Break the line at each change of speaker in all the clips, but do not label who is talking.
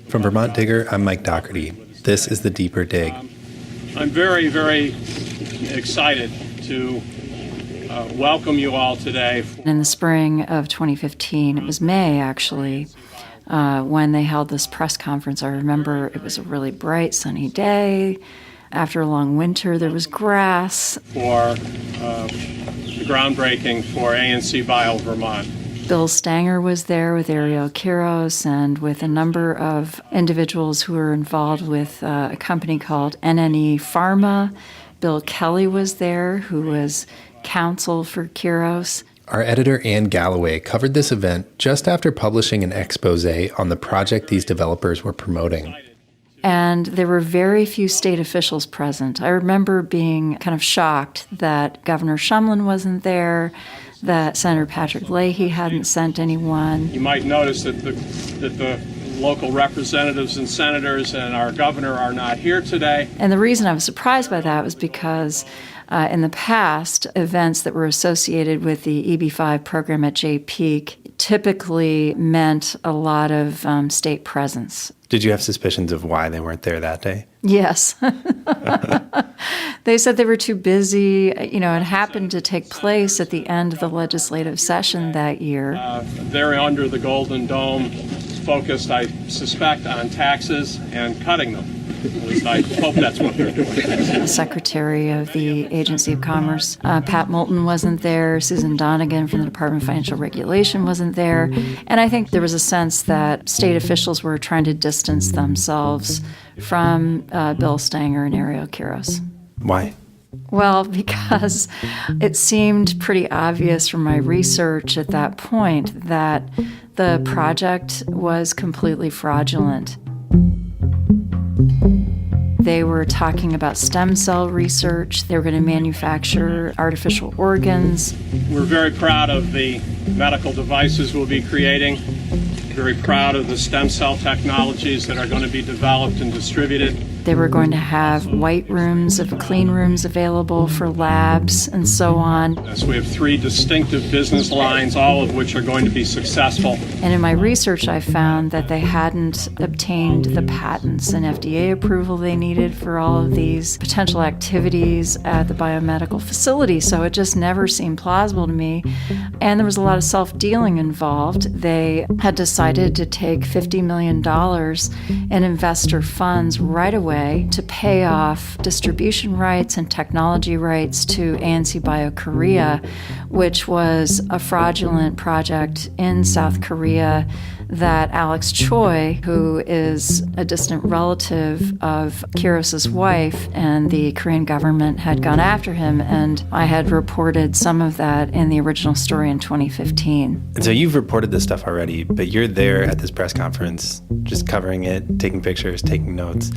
From Vermont Digger, I'm Mike Doherty. This is The Deeper Dig.
I'm very, very excited to welcome you all today.
In the spring of 2015, it was May actually, when they held this press conference. I remember it was a really bright, sunny day. After a long winter, there was grass.
For the groundbreaking for ANC Bio Vermont.
Bill Stanger was there with Ariel Quiros and with a number of individuals who were involved with a company called NNE Pharma. Bill Kelly was there, who was counsel for Quiros.
Our editor, Ann Galloway, covered this event just after publishing an expose on the project these developers were promoting.
And there were very few state officials present. I remember being kind of shocked that Governor Shumlin wasn't there, that Senator Patrick Leahy hadn't sent anyone.
You might notice that the local representatives and senators and our governor are not here today.
And the reason I was surprised by that was because in the past, events that were associated with the EB5 program at Jay Peak typically meant a lot of state presence.
Did you have suspicions of why they weren't there that day?
Yes. They said they were too busy. You know, it happened to take place at the end of the legislative session that year.
They're under the Golden Dome, focused, I suspect, on taxes and cutting them. At least I hope that's what they're doing.
The Secretary of the Agency of Commerce, Pat Moulton, wasn't there. Susan Donegan from the Department of Financial Regulation wasn't there. And I think there was a sense that state officials were trying to distance themselves from Bill Stanger and Ariel Quiros.
Why?
Well, because it seemed pretty obvious from my research at that point that the project was completely fraudulent. They were talking about stem cell research. They were going to manufacture artificial organs.
We're very proud of the medical devices we'll be creating. Very proud of the stem cell technologies that are going to be developed and distributed.
They were going to have white rooms, clean rooms available for labs and so on.
So we have 3 distinctive business lines, all of which are going to be successful.
And in my research, I found that they hadn't obtained the patents and FDA approval they needed for all of these potential activities at the biomedical facility. So it just never seemed plausible to me. And there was a lot of self-dealing involved. They had decided to take $50 million in investor funds right away to pay off distribution rights and technology rights to ANC Bio Korea, which was a fraudulent project in South Korea that Alex Choi, who is a distant relative of Quiros' wife, and the Korean government had gone after him, and I had reported some of that in the original story in 2015.
And so you've reported this stuff already, but you're there at this press conference, just covering it, taking pictures, taking notes.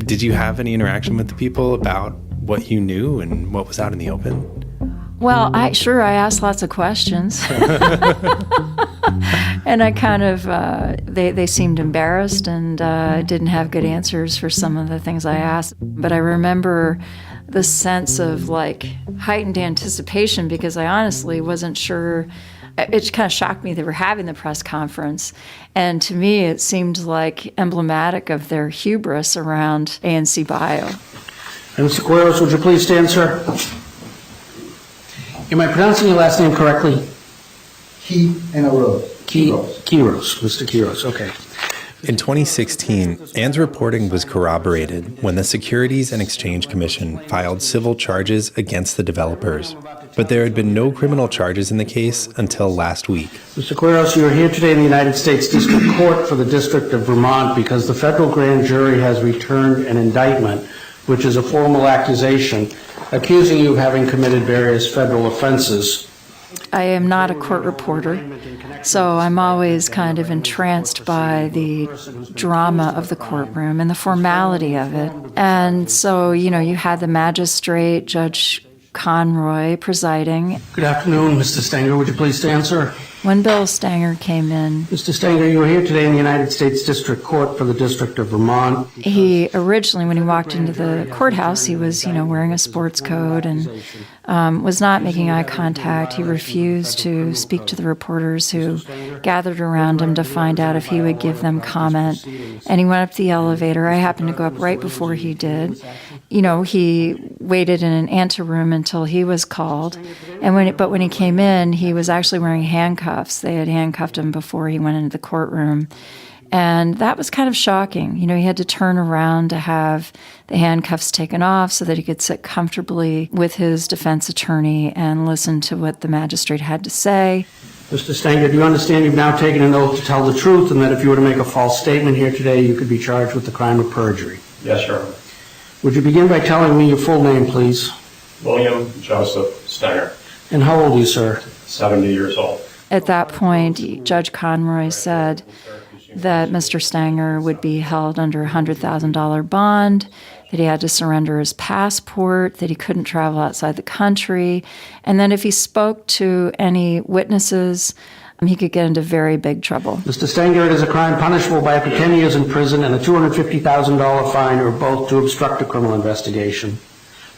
Did you have any interaction with the people about what you knew and what was out in the open?
Well, I asked lots of questions. And I kind of, they seemed embarrassed and didn't have good answers for some of the things I asked. But I remember the sense of like heightened anticipation because I honestly wasn't sure. It kind of shocked me they were having the press conference. And to me, it seemed like emblematic of their hubris around ANC Bio.
And Mr. Quiros, would you please stand, sir? Am I pronouncing your last name correctly?
Quiros.
Mr. Quiros, okay.
In 2016, Ann's reporting was corroborated when the Securities and Exchange Commission filed civil charges against the developers. But there had been no criminal charges in the case until last week.
Mr. Quiros, you are here today in the United States District Court for the District of Vermont because the federal grand jury has returned an indictment, which is a formal accusation, accusing you of having committed various federal offenses.
I am not a court reporter, so I'm always kind of entranced by the drama of the courtroom and the formality of it. And so, you know, you had the magistrate, Judge Conroy presiding.
Good afternoon, Mr. Stenger. Would you please stand, sir?
When Bill Stanger came in,
Mr. Stenger, you are here today in the United States District Court for the District of Vermont.
he originally, when he walked into the courthouse, he was, wearing a sports coat and was not making eye contact. He refused to speak to the reporters who gathered around him to find out if he would give them comment. And he went up the elevator. I happened to go up right before he did. He waited in an anteroom until he was called. And when he came in, he was actually wearing handcuffs. They had handcuffed him before he went into the courtroom. And that was kind of shocking. He had to turn around to have the handcuffs taken off so that he could sit comfortably with his defense attorney and listen to what the magistrate had to say.
Mr. Stenger, do you understand you've now taken an oath to tell the truth and that if you were to make a false statement here today, you could be charged with the crime of perjury?
Yes, sir.
Would you begin by telling me your full name, please?
William Joseph Stenger,
And how old are you, sir?
70 years old.
At that point, Judge Conroy said that Mr. Stanger would be held under a $100,000 bond, that he had to surrender his passport, that he couldn't travel outside the country, and that if he spoke to any witnesses, he could get into very big trouble.
Mr. Stenger, it is a crime punishable by up to 10 years in prison and a $250,000 fine or both to obstruct a criminal investigation,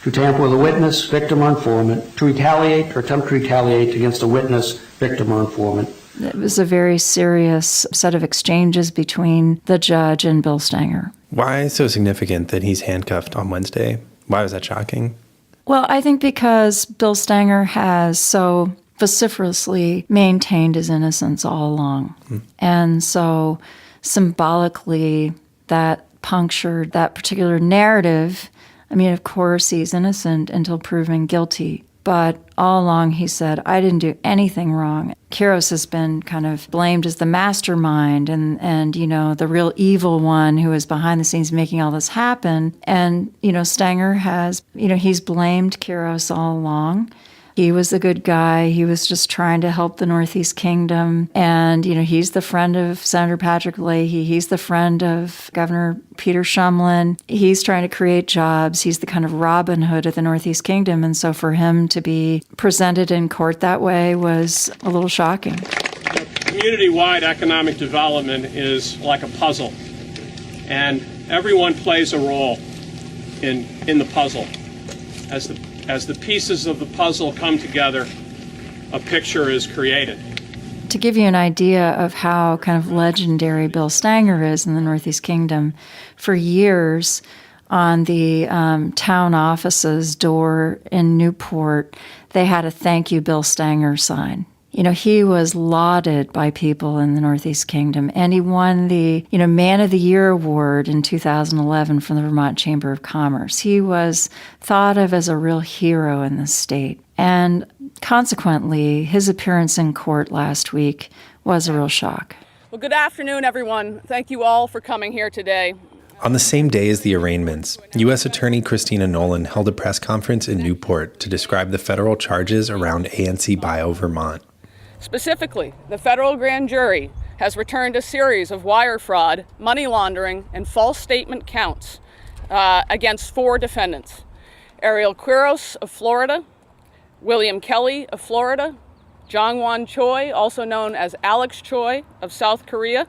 to tamper with a witness, victim, or informant, to retaliate or attempt to retaliate against a witness, victim, or informant.
It was a very serious set of exchanges between the judge and Bill Stanger.
Why so significant that he's handcuffed on Wednesday? Why was that shocking?
Well, I think because Bill Stanger has so vociferously maintained his innocence all along. And so symbolically, that punctured that particular narrative. I mean, of course, he's innocent until proven guilty. But all along, he said, I didn't do anything wrong. Quiros has been kind of blamed as the mastermind and the real evil one who is behind the scenes making all this happen. And, Stanger has, he's blamed Quiros all along. He was a good guy. He was just trying to help the Northeast Kingdom. And, he's the friend of Senator Patrick Leahy. He's the friend of Governor Peter Shumlin. He's trying to create jobs. He's the kind of Robin Hood of the Northeast Kingdom. And so for him to be presented in court that way was a little shocking.
Community-wide economic development is like a puzzle, and everyone plays a role in the puzzle. As the pieces of the puzzle come together, a picture is created.
To give you an idea of how kind of legendary Bill Stanger is in the Northeast Kingdom, for years on the town office's door in Newport, they had a "Thank you, Bill Stanger" sign. He was lauded by people in the Northeast Kingdom, and he won the, Man of the Year award in 2011 from the Vermont Chamber of Commerce. He was thought of as a real hero in the state. And consequently, his appearance in court last week was a real shock.
Well, good afternoon, everyone. Thank you all for coming here today.
On the same day as the arraignments, U.S. Attorney Christina Nolan held a press conference in Newport to describe the federal charges around ANC Bio Vermont.
Specifically, the federal grand jury has returned a series of wire fraud, money laundering, and false statement counts against 4 defendants: Ariel Quiros of Florida, William Kelly of Florida, Jong-Won Choi, also known as Alex Choi of South Korea,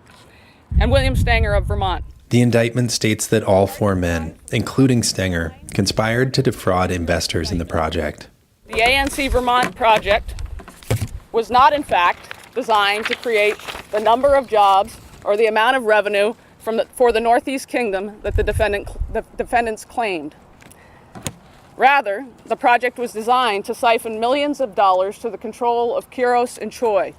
and William Stanger of Vermont.
The indictment states that all 4 men, including Stanger, conspired to defraud investors in the project.
The ANC Vermont project was not, in fact, designed to create the number of jobs or the amount of revenue for the Northeast Kingdom that the defendants claimed. Rather, the project was designed to siphon millions of dollars to the control of Quiros and Choi,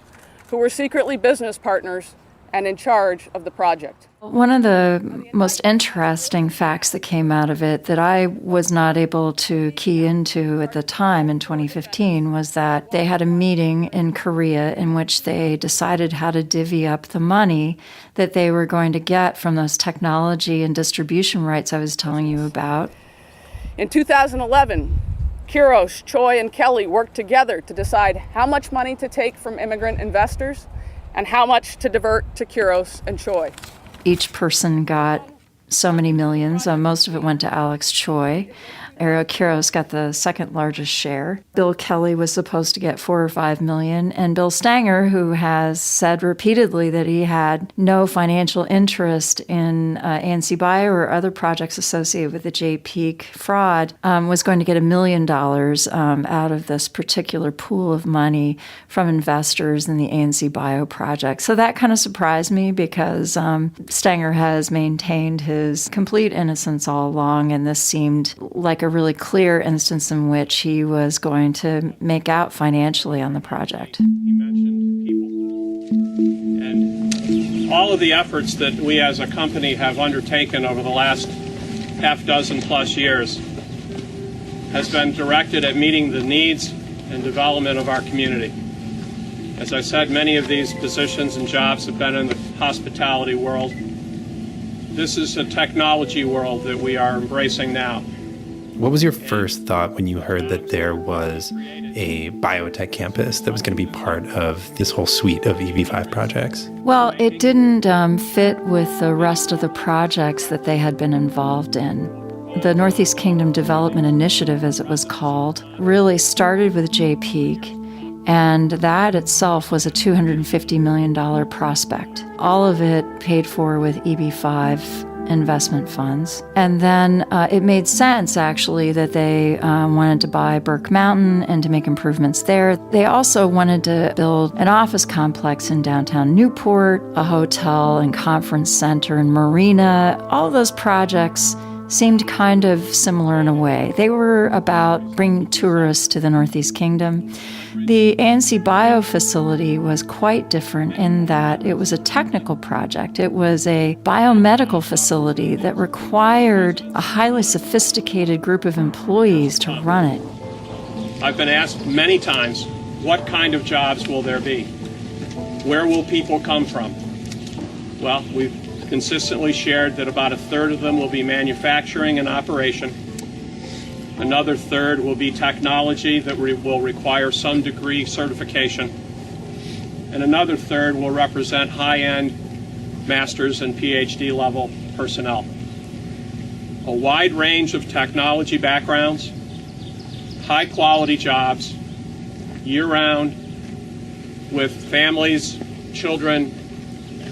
who were secretly business partners and in charge of the project.
One of the most interesting facts that came out of it that I was not able to key into at the time in 2015 was that they had a meeting in Korea in which they decided how to divvy up the money that they were going to get from those technology and distribution rights I was telling you about.
In 2011, Quiros, Choi, and Kelly worked together to decide how much money to take from immigrant investors and how much to divert to Quiros and Choi.
Each person got so many millions. Most of it went to Alex Choi. Ariel Quiros got the second largest share. Bill Kelly was supposed to get 4 or 5 million. And Bill Stanger, who has said repeatedly that he had no financial interest in ANC Bio or other projects associated with the J-Peak fraud, was going to get $1 million out of this particular pool of money from investors in the ANC Bio project. So that kind of surprised me because Stanger has maintained his complete innocence all along, and this seemed like a really clear instance in which he was going to make out financially on the project.
He mentioned people. And all of the efforts that we as a company have undertaken over the last half dozen plus years has been directed at meeting the needs and development of our community. As I said, many of these positions and jobs have been in the hospitality world. This is a technology world that we are embracing now.
What was your first thought when you heard that there was a biotech campus that was going to be part of this whole suite of EB5 projects?
Well, it didn't fit with the rest of the projects that they had been involved in. The Northeast Kingdom Development Initiative, as it was called, really started with J-Peak, and that itself was a $250 million prospect. All of it paid for with EB5 investment funds. And then it made sense, actually, that they wanted to buy Burke Mountain and to make improvements there. They also wanted to build an office complex in downtown Newport, a hotel and conference center and marina. All those projects seemed kind of similar in a way. They were about bringing tourists to the Northeast Kingdom. The ANC Bio facility was quite different in that it was a technical project. It was a biomedical facility that required a highly sophisticated group of employees to run it.
I've been asked many times, what kind of jobs will there be? Where will people come from? Well, we've consistently shared that about a third of them will be manufacturing and operation. Another third will be technology that will require some degree certification. And another third will represent high-end master's and PhD level personnel. A wide range of technology backgrounds, high-quality jobs, year-round, with families, children,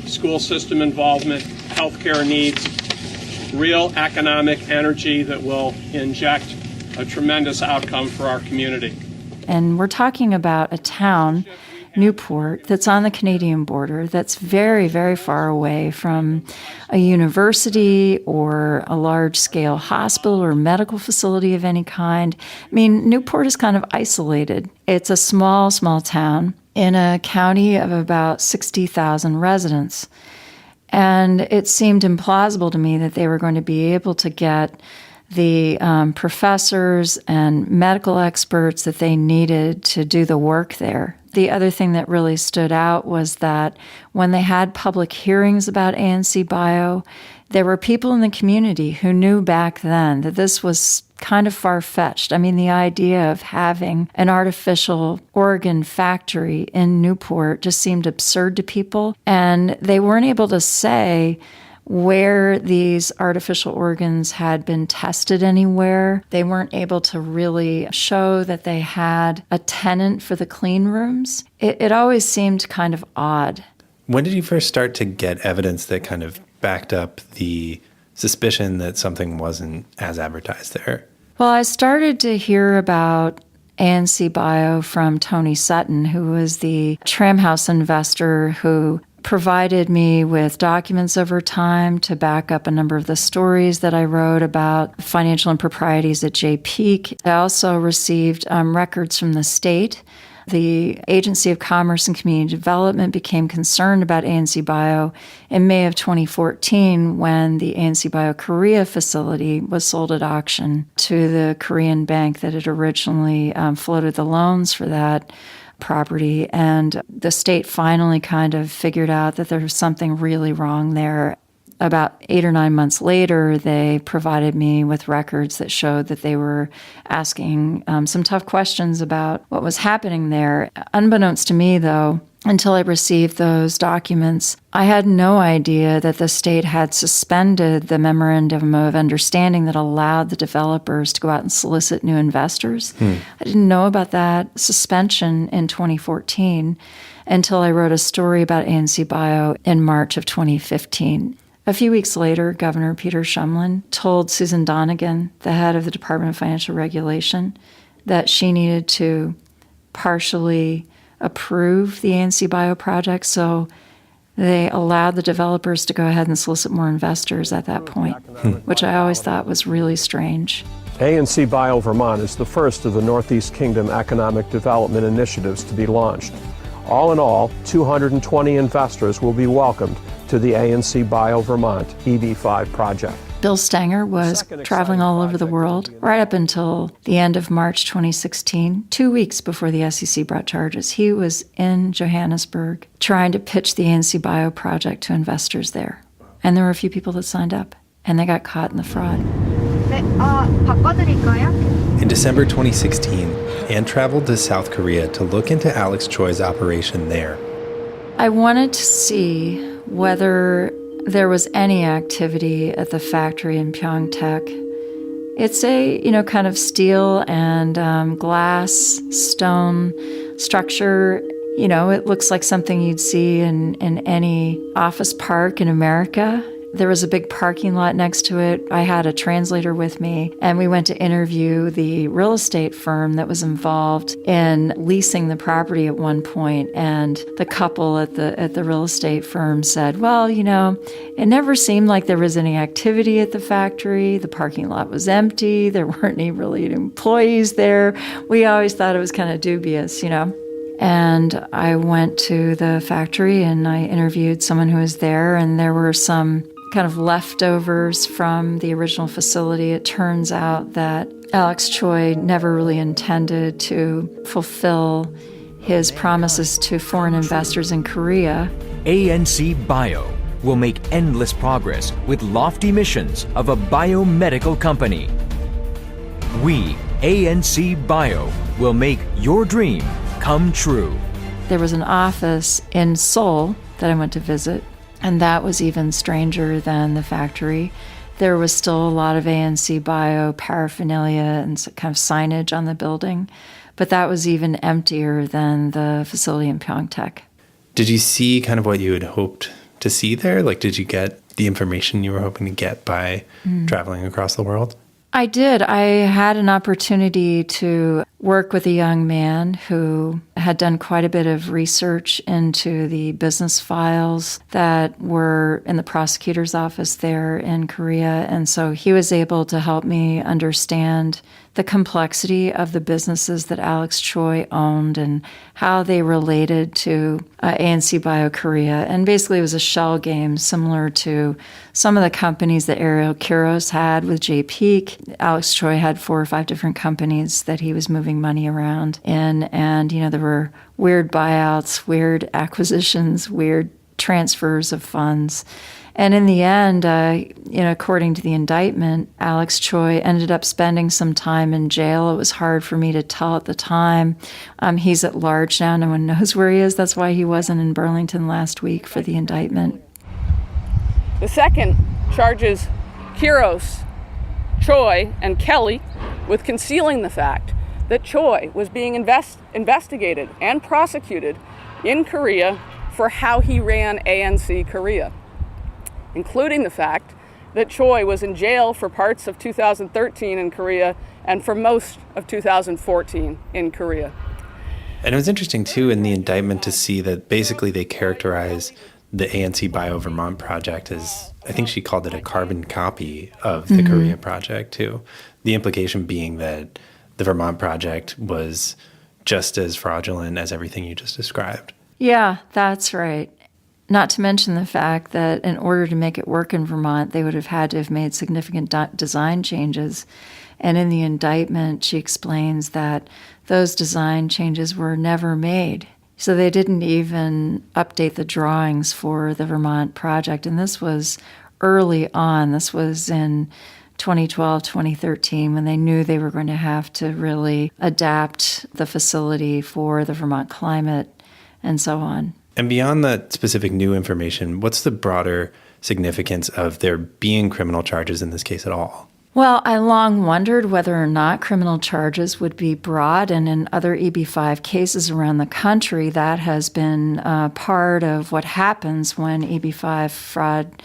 school system involvement, healthcare needs, real economic energy that will inject a tremendous outcome for our community.
And we're talking about a town, Newport, that's on the Canadian border, that's very, very far away from a university or a large-scale hospital or medical facility of any kind. I mean, Newport is kind of isolated. It's a small, small town in a county of about 60,000 residents. And it seemed implausible to me that they were going to be able to get the professors and medical experts that they needed to do the work there. The other thing that really stood out was that when they had public hearings about ANC Bio, there were people in the community who knew back then that this was kind of far-fetched. I mean, the idea of having an artificial organ factory in Newport just seemed absurd to people, and they weren't able to say where these artificial organs had been tested anywhere. They weren't able to really show that they had a tenant for the clean rooms. It always seemed kind of odd.
When did you first start to get evidence that kind of backed up the suspicion that something wasn't as advertised there?
Well, I started to hear about ANC Bio from Tony Sutton, who was the Tramhouse investor who provided me with documents over time to back up a number of the stories that I wrote about financial improprieties at J-Peak. I also received records from the state. The Agency of Commerce and Community Development became concerned about ANC Bio in May of 2014 when the ANC Bio Korea facility was sold at auction to the Korean bank that had originally floated the loans for that property. And the state finally kind of figured out that there was something really wrong there. About 8 or 9 months later, they provided me with records that showed that they were asking some tough questions about what was happening there. Unbeknownst to me, though, until I received those documents. I had no idea that the state had suspended the memorandum of understanding that allowed the developers to go out and solicit new investors. I didn't know about that suspension in 2014 until I wrote a story about ANC Bio in March of 2015. A few weeks later, Governor Peter Shumlin told Susan Donegan, the head of the Department of Financial Regulation, that she needed to partially approve the ANC Bio project. So they allowed the developers to go ahead and solicit more investors at that point, which I always thought was really strange.
ANC Bio Vermont is the first of the Northeast Kingdom economic development initiatives to be launched. All in all, 220 investors will be welcomed to the ANC Bio Vermont EB5 project.
Bill Stenger was traveling all over the world right up until the end of March 2016, 2 weeks before the SEC brought charges. He was in Johannesburg trying to pitch the ANC Bio project to investors there. And there were a few people that signed up, and they got caught in the fraud.
In December 2016, Anne traveled to South Korea to look into Alex Choi's operation there.
I wanted to see whether there was any activity at the factory in Pyeongtaek. It's a, kind of steel and glass, stone structure. It looks like something you'd see in any office park in America. There was a big parking lot next to it. I had a translator with me, and we went to interview the real estate firm that was involved in leasing the property at one point. And the couple at the real estate firm said, well, it never seemed like there was any activity at the factory. The parking lot was empty. There weren't any really employees there. We always thought it was kind of dubious, And I went to the factory and I interviewed someone who was there, and there were some kind of leftovers from the original facility. It turns out that Alex Choi never really intended to fulfill his promises to foreign investors in Korea.
ANC Bio will make endless progress with lofty missions of a biomedical company. We, ANC Bio, will make your dream come true.
There was an office in Seoul that I went to visit, and that was even stranger than the factory. There was still a lot of ANC Bio paraphernalia and kind of signage on the building, but that was even emptier than the facility in Pyeongtaek.
Did you see kind of what you had hoped to see there? Like, did you get the information you were hoping to get by traveling across the world?
I did. I had an opportunity to work with a young man who had done quite a bit of research into the business files that were in the prosecutor's office there in Korea. And so he was able to help me understand the complexity of the businesses that Alex Choi owned and how they related to ANC Bio Korea. And basically it was a shell game similar to some of the companies that Ariel Quiros had with J. Peak. Alex Choi had 4 or 5 different companies that he was moving money around in. And, there were weird buyouts, weird acquisitions, weird transfers of funds. And in the end, according to the indictment, Alex Choi ended up spending some time in jail. It was hard for me to tell at the time. He's at large now. No one knows where he is. That's why he wasn't in Burlington last week for the indictment.
The second charges Quiros, Choi, and Kelly with concealing the fact that Choi was being investigated and prosecuted in Korea for how he ran ANC Korea, including the fact that Choi was in jail for parts of 2013 in Korea and for most of 2014 in Korea.
And it was interesting, too, in the indictment to see that basically they characterize the ANC Bio Vermont project as, I think she called it a carbon copy of the Korea project, too. The implication being that the Vermont project was just as fraudulent as everything you just described.
Yeah, that's right. Not to mention the fact that in order to make it work in Vermont, they would have had to have made significant design changes. And in the indictment, she explains that those design changes were never made. So they didn't even update the drawings for the Vermont project. And this was early on. This was in 2012, 2013, when they knew they were going to have to really adapt the facility for the Vermont climate and so on.
And beyond that specific new information, what's the broader significance of there being criminal charges in this case at all?
Well, I long wondered whether or not criminal charges would be brought, and in other EB-5 cases around the country, that has been part of what happens when EB-5 fraud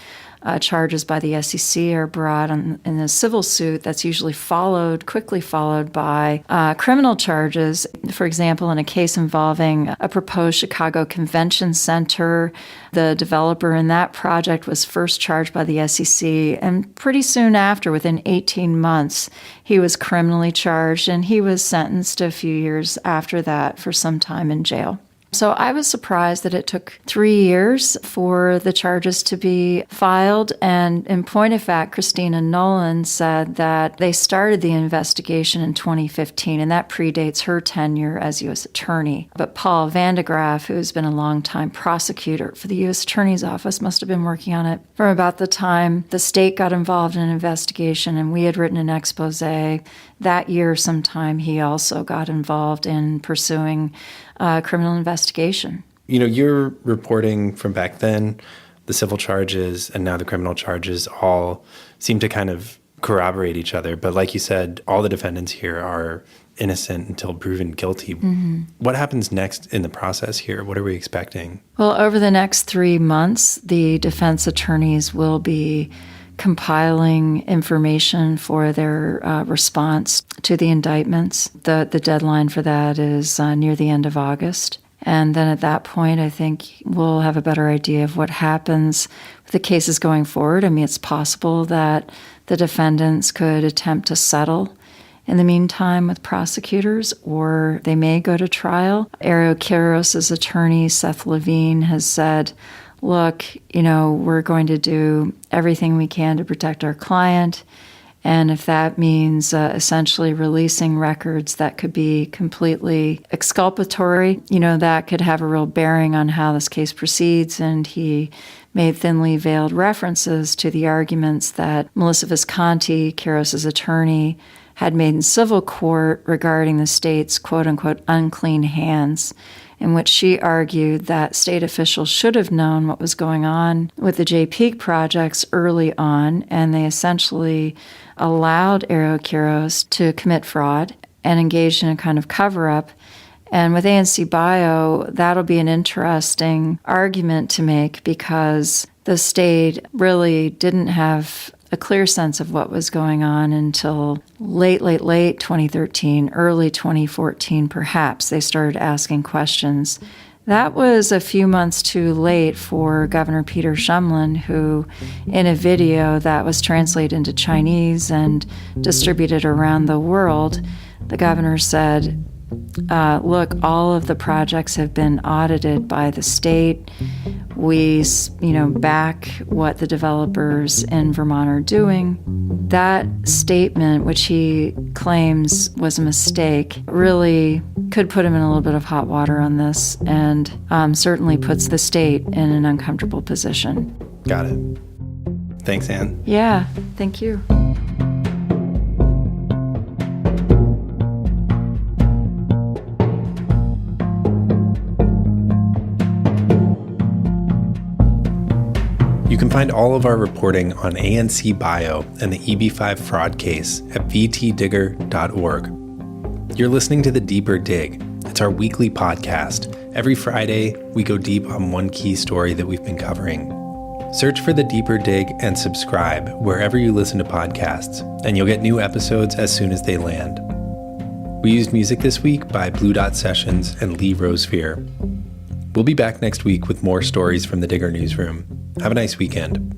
charges by the SEC are brought in a civil suit. That's usually quickly followed by criminal charges. For example, in a case involving a proposed Chicago Convention Center, the developer in that project was first charged by the SEC, and pretty soon after, within 18 months, he was criminally charged, and he was sentenced a few years after that for some time in jail. So I was surprised that it took 3 years for the charges to be filed. And in point of fact, Christina Nolan said that they started the investigation in 2015, and that predates her tenure as U.S. Attorney. But Paul Vandegraff, who's been a longtime prosecutor for the U.S. Attorney's Office, must have been working on it from about the time the state got involved in an investigation, and we had written an expose. That year sometime, he also got involved in pursuing criminal investigation.
You know, your reporting from back then, the civil charges and now the criminal charges all seem to kind of corroborate each other. But like you said, all the defendants here are innocent until proven guilty. Mm-hmm. What happens next in the process here? What are we expecting?
Well, over the next 3 months, the defense attorneys will be compiling information for their response to the indictments. The deadline for that is near the end of August. And then at that point, I think we'll have a better idea of what happens with the cases going forward. I mean, it's possible that the defendants could attempt to settle in the meantime with prosecutors, or they may go to trial. Aerokiros' attorney, Seth Levine, has said, look, we're going to do everything we can to protect our client. And if that means essentially releasing records that could be completely exculpatory, that could have a real bearing on how this case proceeds. And he made thinly veiled references to the arguments that Melissa Visconti, Kiros' attorney, had made in civil court regarding the state's quote-unquote unclean hands, in which she argued that state officials should have known what was going on with the Jay Peak projects early on, and they essentially allowed Aerokiros to commit fraud and engage in a kind of cover-up. And with ANC Bio, that'll be an interesting argument to make, because the state really didn't have a clear sense of what was going on until late 2013, early 2014, perhaps. They started asking questions. That was a few months too late for Governor Peter Shumlin, who, in a video that was translated into Chinese and distributed around the world, the governor said, look, all of the projects have been audited by the state. We, back what the developers in Vermont are doing. That statement, which he claims was a mistake, really could put him in a little bit of hot water on this, and certainly puts the state in an uncomfortable position.
Got it. Thanks, Anne.
Yeah, thank you.
You can find all of our reporting on ANC Bio and the EB5 fraud case at vtdigger.org. You're listening to The Deeper Dig. It's our weekly podcast. Every Friday, we go deep on one key story that we've been covering. Search for The Deeper Dig and subscribe wherever you listen to podcasts, and you'll get new episodes as soon as they land. We used music this week by Blue Dot Sessions and Lee Rosefear. We'll be back next week with more stories from the Digger Newsroom. Have a nice weekend.